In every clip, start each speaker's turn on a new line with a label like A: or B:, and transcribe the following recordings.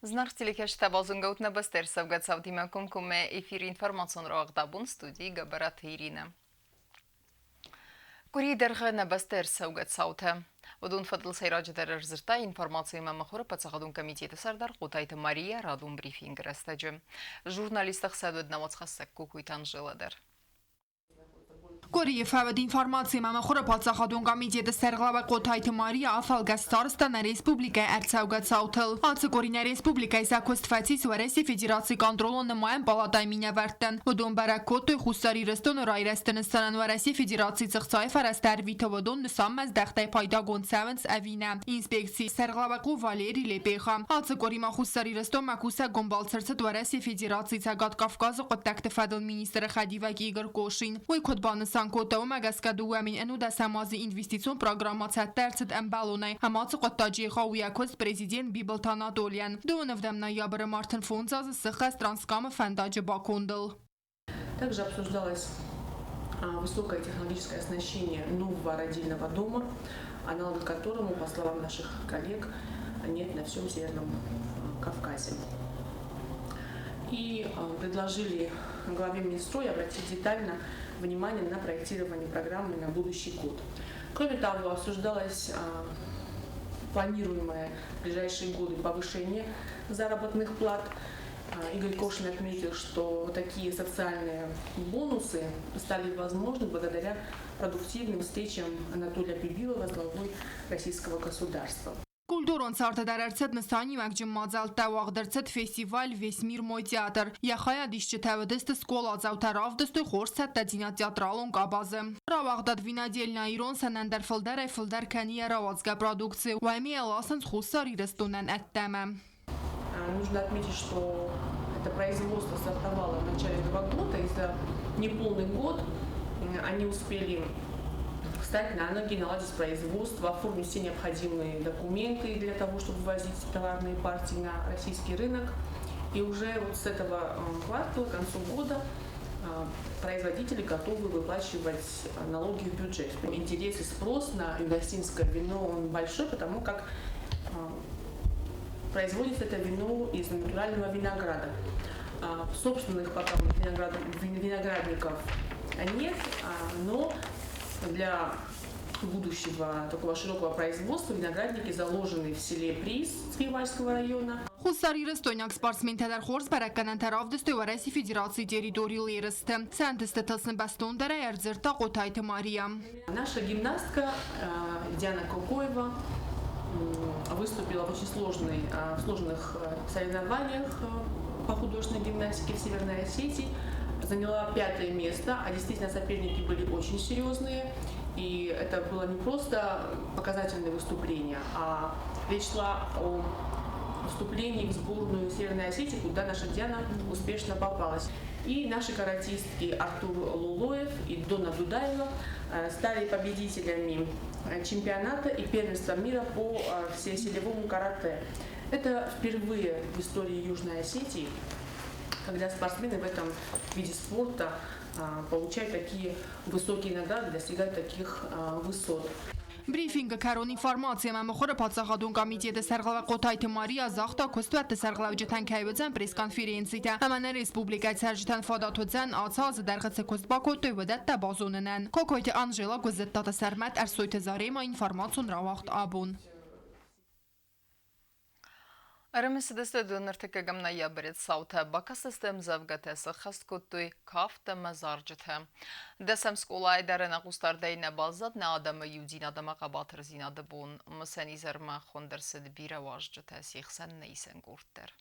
A: Знак телекешта базунгаутна бастер савгацав димакум куме эфир информацион роагдабун студии Габарат Ирина. Куридерха на бастер савгацавте. Водун фадл сайраджа дерерзирта информацию мамахура пацахадун комитета сардар Қутайты Мария радун брифинг растаджи. Журналистах садвед навацхассак кукуйтан жиладер.
B: Կորիև հավդ ինվարմացիմ ամախորը պացախադուն կամիջետը սերղլավը Қутайты Մարия Афалգաստարստանը ռեսպուբլիկայ արձավգացավթլ։ Ացը կորինա ռեսպուբլիկայ սակոստվացիս վարեսի ֆեդերացի կոնտրոլոն նմայն պալատայ մինավարտն։ Ոդուն բարակոտը խուսարի ռստոն ռայրեստն ստանան վարեսի ֆեդերացի ծղծայ վարաստար վիթովոդուն նսամմազ դախտայ պայդագոն սավնց ավինա։ Ինսպեկցի սերղլավակու Վալերի Լեպեխա։ Ացը կորիմա խուսարի ռստոն մակուսա գոմբալցրցդ վարեսի ֆեդերացի ցագատ Կավկազը կտակտը ֆադլ մինիստրը Խադիվակի Իգոր Կոշին։ Ոյ կոդբանս Санкотау Магаскаду амин энуда самази инвестицион программация терцет эмбалоне амацу коттаджи хауякост президент Библ Танатолиан. Дуновдам ноября Мартин Фунцаз сыхас транскама фандаджи Бакундл.
C: Также обсуждалось высокое технологическое оснащение нового родильного дома, аналога которому, по словам наших коллег, нет на всем Северном Кавказе. И предложили главе Минстроя обратить детально внимание на проектирование программы на будущий год. Кроме того, обсуждалось планируемое в ближайшие годы повышение заработных плат. Игорь Кошин отметил, что такие социальные бонусы стали возможны благодаря продуктивным встречам Анатолия Бибилова с главой российского государства.
B: Կուլտուրոն սարտադարարցետ նստանի մակջմ մածալ տավաղդրցետ ֆեստիվալ վեսմիր մոյ թեատր։ Յախայա դիշչը թավդստը սկոլ ածավտարավ դստը խորսատ տադինա թեատրալոն կաբազը։ Ռավաղդատ վինադելնա իրոն սանանդար ֆլդար այ ֆլդար քանի რავածգա продукции վայմի ելասանց խուսարի рестунан аттама.
C: Нужно отметить, что это производство стартовало в начале этого года, и за неполный год они успели встать на ноги, наладить производство, оформить все необходимые документы для того, чтобы ввозить товарные партии на российский рынок. И уже вот с этого квартала, к концу года, производители готовы выплачивать налоги в бюджет. Интерес и спрос на югостинское вино он большой, потому как производится это вино из натурального винограда. Собственных пока виноградников нет, но для будущего такого широкого производства виноградники заложены в селе Приз Цвивальского района.
B: Խուսարի ռստոնյակ սպարսմին թեդար խորս բարականան թարավ դստո վարեսի ֆեդերացի տերիտորի լերստը։ Սանտստը տասն բաստոն դրա երձրտա Қутайты Мария.
C: Наша гимнастка Диана Кокоева выступила в очень сложных соревнованиях по художественной гимнастике в Северной Осетии. Заняла 5-е место, а действительно соперники были очень серьезные. И это было не просто показательное выступление, а речь шла о вступлении в сборную Северной Осетии, куда наша Диана успешно попалась. И наши каратистки Артур Лулоев и Дона Дудаева стали победителями чемпионата и первенства мира по всеселевому карате. Это впервые в истории Южной Осетии, когда спортсмены в этом виде спорта получают такие высокие награды, достигают таких высот.
B: Брифинга карон информация мамахора пацахадун комитета сарглава Қутайты Мария захта костуатта сарглавжатан кайвадзан пресс-конференцията. Амана республика саржатан фадатудзан ацаз даргатса костбакотой вадатта базонанан. Кокойте Анжела гузеттата сармат арсойте зарема информацион равахт абун.
A: Армисидесте донертеке гамна яберет саута бака систем завгатеса хасткоттуй кафта мазарджете. Десем сколай дарена густардейне балзад на адама юдин адама қабатыр зинады бун. Мысани зерма хондерсид бира важджете сихсен нейсен гурттер.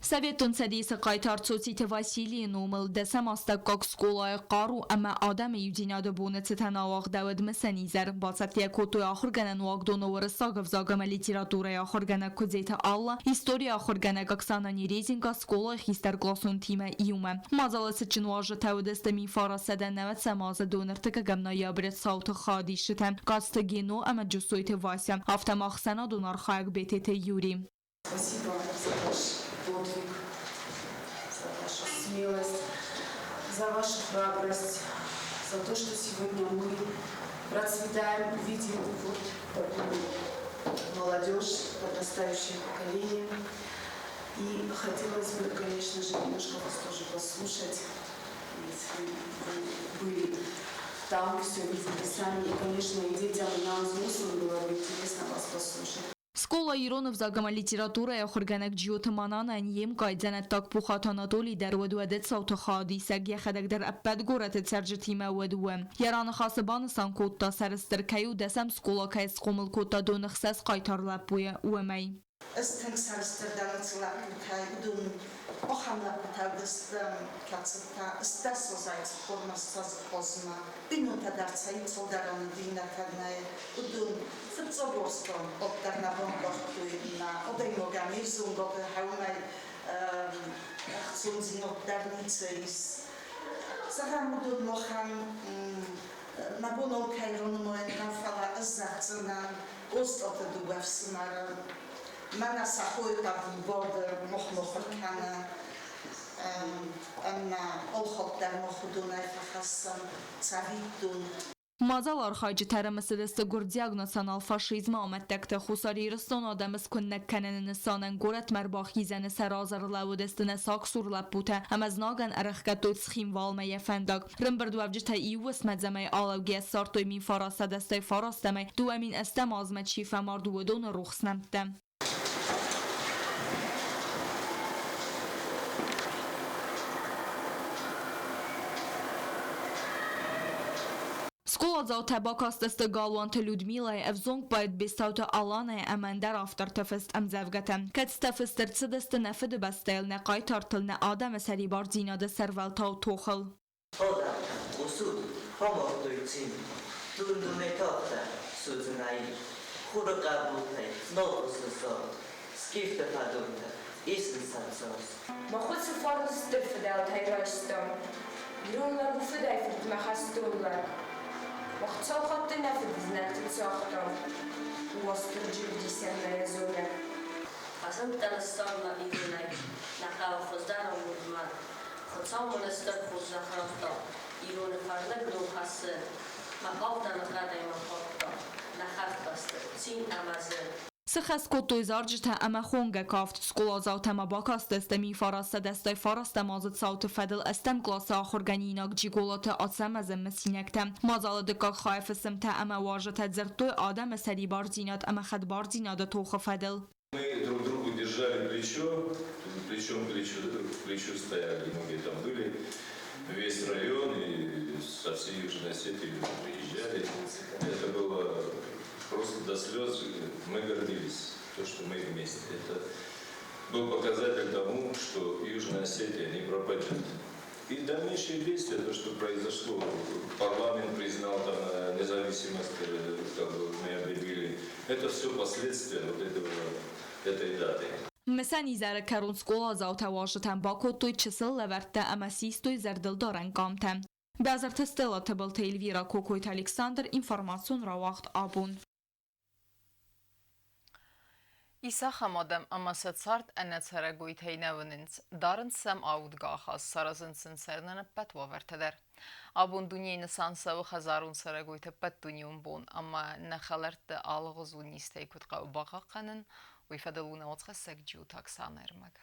D: Советон садиса қайтарцоците Василий Номыл десем астаккак сколай қару ама адам юдинады буны цитанавақ давид мысанизер. Басатия котуй ахыргана нуагдону варысагов загама литература ахыргана кудзейта алла, история ахыргана гаксанани резинга сколай хистер гласон тима иума. Мазала сычин важа тавдестами фарасада нават самаза донертыка гамна ябрет сауты хади шитен. Каста гено ама джусойте Вася. Автомахсана донархаяк бетете Юрий.
E: Спасибо за ваш подвиг, за вашу смелость, за вашу храбрость, за то, что сегодня мы процветаем, видим вот такую молодежь, подрастающее поколение. И хотелось бы, конечно же, немножко вас тоже послушать, если вы были там, все видели сами. И, конечно, и детям, и нам, взрослым было бы интересно вас послушать.
D: Skola Iranov zagama literatura khurganak jiotamanana niem qaidzanet tak puxatanatoli در ودوادت صوت خادی سگی خدک در ابد گورت ترجتیما ودوم یاران خاصبان سان کوتا سرستر کیو دسم skola کیس قومل کوتا دون خصاص قایتارلاب بوی ومی
F: Ըստ սարստերդանացլակութայդուն օխամլակութայդստեմ կացտա ստասոզայց ֆորմաստած խոսմա բինուտա դարձայի ծոդարանը դինականայ ուդուն ֆծոբոստոն օտտարնավոն կողտույնա օդեյմոգամի զունգոբը հայունայ խցունզինոտտարնիցեիս սահամուդուն մոխան նաբոնոն կայրոնումոեն նավխալա ըզացնան ոստոտը դուգավսնարը Mana sahoy tabi border mokhmokhkana anna olkhotlar mokhudunay fakhassan savitun
D: Mazal arxaycı tərəməsidəstə gur diagnosanal faşizmə amətdəkdə xusariyiristun adamız kunnek kənənin sanen gorət mərbaxizəni sərazarılavudəstənə saksurlab butə əməznagən ərəxqətdoy tsxim valməyə fəndag rımbırduvavcı tə iwis mədzəməy alavgiyə sartoy min farasadəstəy farastəməy duəmin əstəm azmət şifəmar duvedon ruxsnəmtəm Skola zautabakasteste galvante Ludmila evzong baid bistauta alana amandar aftertefest amzavgatem. Ketstefester tsedeste nefede bestel ne qaytartıl ne adam eseri bar zinade servelta toxil.
G: Oda, usud, homortuitzin, tundumetota, sudzunai, hurugabutay, novususo, skifte padunta, isensatsos.
H: ما خود سفارة استفدال تيراشتم يرون لابو فداي فرد ما خستولا وقت سوخت نفد زنات تسوختم ووصل جلدي سنة يزولا
I: قسم تنسترنا إيديناي نقاو خزدار ومدمان خدسام منستر خزا خرفتا يرون فرنك دو خسر مقاوتا نقادي مقاوتا نخف بستر تين أمازر
D: Схас коттой заржта ама хонга кафт скола заутама бакастесте ми фараста дестай фараста мазат саут фадл استم класса ахурганинак جيگولات اتسم از مسینکتم مازال دکاک خایفسم تا اما واجت زرتوی آدم سری بار زینات اما خد بار زینات توخ فدل
J: Мы друг другу держали плечом к плечу стояли, многие там были, весь район и со всей Южной Осетии приезжали. Это было просто до слез, мы гордились, то, что мы вместе. Это был показатель тому, что Южная Осетия не пропадет. И дальнейшие действия, то, что произошло, парламент признал там независимость, как мы объявили, это все последствия вот этой даты.
D: مسانی زر کرون سکولا زاوتا واشتن با کوتوی چسل لورته اما سیستوی زردل دارن کامتن. به ازر تستلا تبل تیلویرا کوکویت الکساندر اینفورماسیون را وقت آبون.
A: Isa xamadam amasetsart ənətsərəqoyt heynəvınınc, darın səm avudqaxaz sarazınsın sərnənə pətvavertədər. Abun dünyayını sansavı xazarun sərəqoytə pət dünyun bon, amma nəxələrdə alğızun istəykut qavbaqaqanın, uyfədəlunə otxəsək ciutak sanərmək.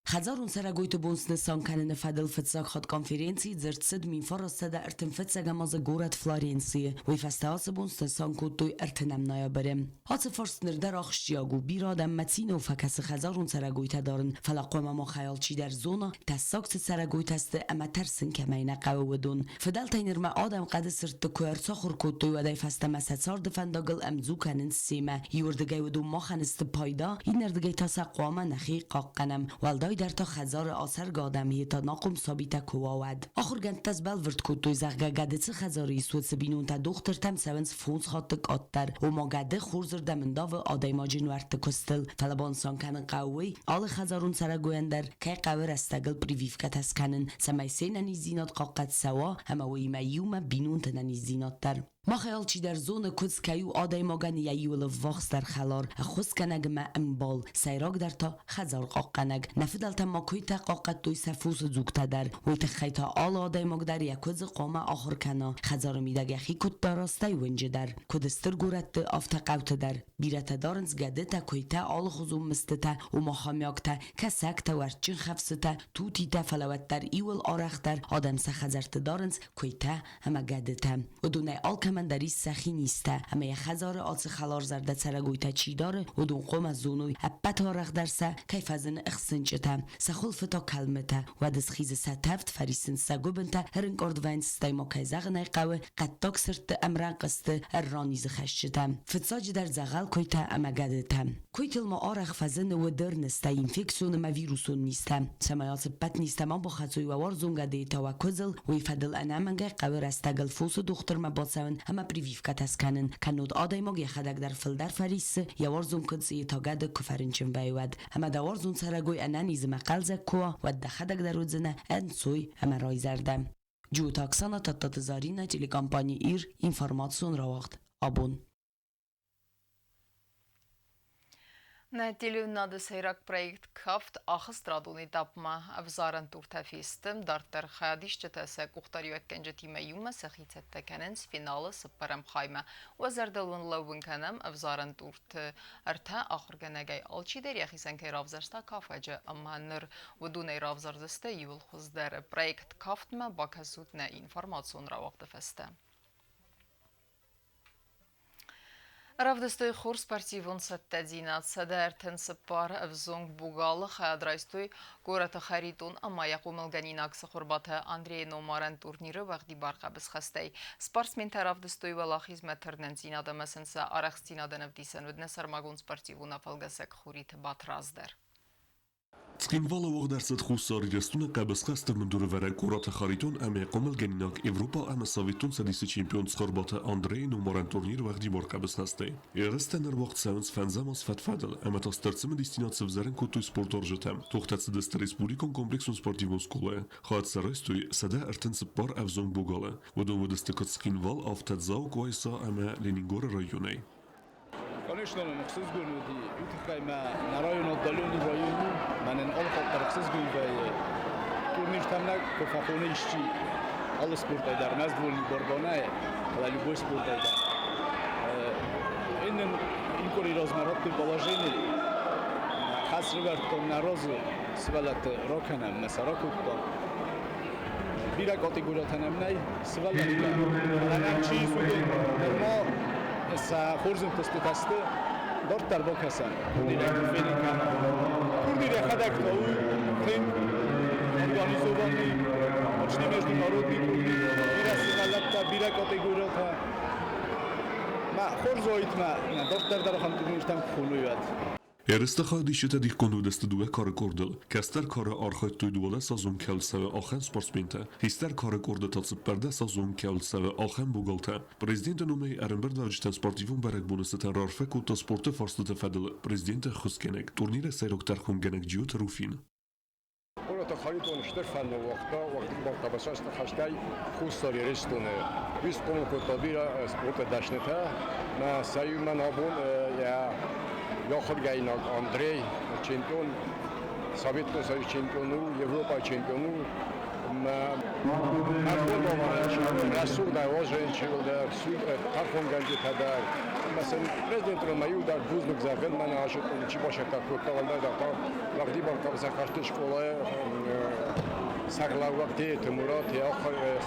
K: خزارون سرگویت بونسنسان کنن فدل فتساق خود کنفرانسی زرتسد من فرستد ارتن فتساق ماز گورت فلارنسی و فستاس بونسنسان کودوی ارتنم نیا برم. هات فرستنر در آخشیاگو بیرادم متین و فکس خزارون سرگویت دارن فلاقوم ما خیالچی در زونا تساقت سرگویت است اما ترسن کمین قوودون فدل تینر ما آدم قد سرت کویر سخر کودوی و دای فست مساتار دفنداگل امزو کنن سیمه یوردگی ودو ما خنست پایدا این نردگی تساقوام نخی قاقنم والدای در تا خزار آسر گادمی تا ناقم ثابت کواد آخر گنت تزبل ورد کودوی زغگا گدت خزاری سوت سبینون تا دختر تم سونس فونس خاطک آتر و ما گده خورزر دمندا و آدای ماجین ورت کستل فلبان سان کنن قوی آل خزارون سرگویندر که قوی رستگل پریویف کتس کنن سمیسین نیزینات قاقت سوا همه وی میوم بینون تنیزینات در ما خیال چی در زون کدس کیو آدای مگن یایول واخس در خلار خس کنگ ما امبال سیراگ در تا خزار قاقنگ نفدل تا ما کوی تا قاقت دوی سفوس زوگتا در وی تا خیتا آل آدای مگ در یکوز قامه آخر کنا خزار میدگ یخی کد داراسته ونج در کدستر گورت آفت قوت در بیرت دارنز گده تا کوی تا آل خزوم مسته و مخامیاک تا کسک تا ورچین خفسته تا توتی تا فلوت در ایول آرخ در آدم سخزرت دارنز کوی تا همه گده تا و دونه آل کمندری سخی نیسته همه یه خزار آلس خلار زرده سرگوی تا چی داره و دون قوم از زونوی اپت آرخ درسه کیف از این اخسنچه تا سخلف تا کلمه تا و دست خیز ستفت فریسن سگو بنتا هرنگ اردوین ستی ما که زغنه قوه قطاک سرت امران قسته ارانیز خشچه تا فتساج در زغل کوی تا امگده تا کوی تل ما آرخ فزن و در نسته اینفکسون ما ویروسون نیسته سمایات پت نیسته ما با خطوی و وارزون گده تا و کزل وی فدل انامنگه قوه رستگل فوس دختر ما باسون همه پریویف کتسکنن کنود آدای مگ یخدک در فل در فریس یا وارزون کدسی تا گده کفرنچن ویود همه دوارزون سرگوی انانیز مقلز کوا و دخدک در روزنه انسوی همه رای زردم جو تاکسانا تتتزارین تیلی کمپانی ایر اینفورماتسون را وقت آبون
A: Nətiliyyəndə seyrək proyekt kaft axı straduni tapma avzaran turtafistim dartır xadişçə təsə quxtarı ötkəncə timəyümə səxitətdəkənins finalı sıpparəm xaymə və zərdəlun lavun kənəm avzaran turt ərtə axır gənəgəy alçı der yaxisən ki ravzarsta kafacı amma nır və dunay ravzarzısta yul xuzdər proyekt kaftmə bakasutnə informasyon ravaqdı fəstə. Равдостой хор спортивон саттадинат садарттен сыппар авзонг бугалы хадрайстой гората харитон ама яқумыл ганинаксы хурбаты Андрей Номаран турниры вағди барқабыз хастай. Спортсмен таравдостой вала хизметтернен зинадамасынса арах зинадановдисан өдне сармагон спортивона фалгасак хурит батраздар.
L: Скинвала вогдарсад хусари растуна қабысқастыр мundure вара курата харитон аме қомал ганинак Европа ама савитон садиси чемпион схорбата Андрей Номаран турнир вағди бар қабысқастай. Ерестенер вақт саунс фанзамас фатфадл ама тастарцымы дестинация взарен кутуй спорт оржетам. Тухтацы даст республикон комплексун спортивон скулая. Хат сарайстуй сада артенсып бар авзон бугала. Водон водастыкат скинвал автадзау квайса ама Ленингора районай.
M: Конечно, махсус гүнүди үтхайма на район отдалённый району манен алхаттар махсус гүнбай турнир тамнак кофахоне ишчи ал спорт айдар наздвольный борбонай ала любой спорт айдар инен инкори размаратный положение хасрвартон нарозу свалат роканам масаракуттон бира категориятанамнай свалат анам чиз нормо Essa Horzun testı dört bok hasan. Турнире хадактау тен организованный очный международный турнир. Бира сигалатта, бира категорията. Ма хорзоитма доктордар дархан турниртан хулуят.
L: Erste xadişete dikonu desteduwe kar kordel. Kester kar arxayt duyduwala sazon kelseve axen sportsmente. Hister kar korda tatsıp perde sazon kelseve axen bugalta. Prezident numey Erenberg davjten sportivun berek bonuseten rarfe kutta sporte farslıte fedel. Prezident xuskenek. Turnire seyrokter xungenek ciyot rufin.
N: Orada xariton şterfen vaqta vaqti barqabasas taxastay xustari restone. Biz qomu kotabira sporte dashneta. Ma sayuman abun ya Yaxır gaynak Andrey çempion, Sovetton Soyuz çempionu, Avropa çempionu. Marfon babanın Rasul da ojen çıldı, Sud Tarfon geldi kadar. Mesela prezident Romayu da buzluk zaten bana aşık içi başa takıktavalda da vaqti barqabasa kaçtı şkolaya saqlavaqti Murat ya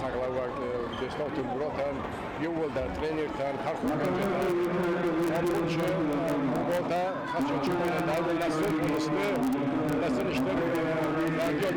N: saqlavaq destot Murat ham yolda trenerdan Tarfon geldi. Amınca orada kaçıncı oyunda nasıl olmuştu? Nasıl işte Radyo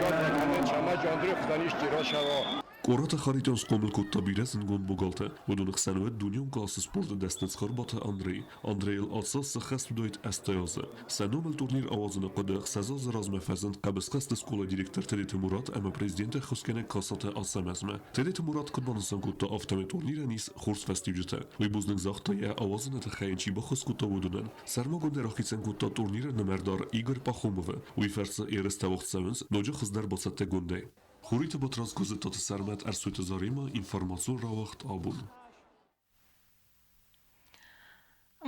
N: Çama Candrı Xdaniş Tiraşava.
L: Qorata xariton sqomil kutta birasin gon bugalta. Vodun xsanvet dunyon klası sporta destnets xarbata Andrey. Andreyl atsas xast doit astayoza. Sanomel turnir avazını qada xsazaz razme fazend qabısqast skola direktor Tedet Murat ama prezidenti xuskene kasata asamazma. Tedet Murat qadbanısan kutta aftame turnira nis xurs festivjeta. Ve buznik zaxtaya avazını taxayançi baxus kutta vodunan. Sarma gonder axitsen kutta turnira namerdar Igor Paxomova. Ve fersa eresta vaxt savens noja xzdar basatte gonday. Խորհուրդը բտրած գոզետոտ սարմատ արսույթը զարիմը ինֆորմացիոն ռավախտ աբուն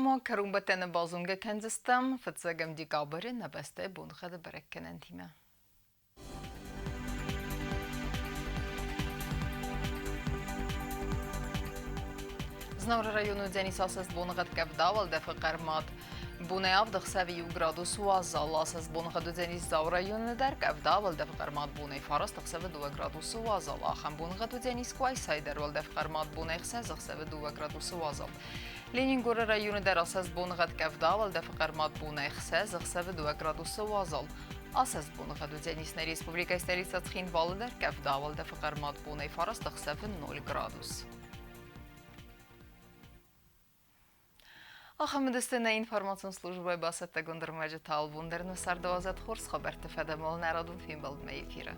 A: Ama karumbetene bazunga kendistem fıtsagam di kabari nebeste bunxadı berekkenen time. Znavra rayonu Denis asas bunğat kavdaval defa qarmat. Bunayab dxsavi gradus wazal asas bunğat Denis zav rayonu der kavdaval defa qarmat bunay faras dxsavi 2 gradus wazal axam bunğat Denis quay sayder val defa qarmat bunay xsaz dxsavi 2 gradus wazal. Leningora rayonu der asas bunğat kavdaval defa qarmat bunay xsaz dxsavi 2 gradus wazal. Asas bunğat Denis na Respublika stolica Txinval der kavdaval defa qarmat bunay faras dxsavi 0 gradus. Ахамедестена информационная служба басата гондермаджа талбундерна сардавазат хорс хабарта фадамол народун фимбалд эфира.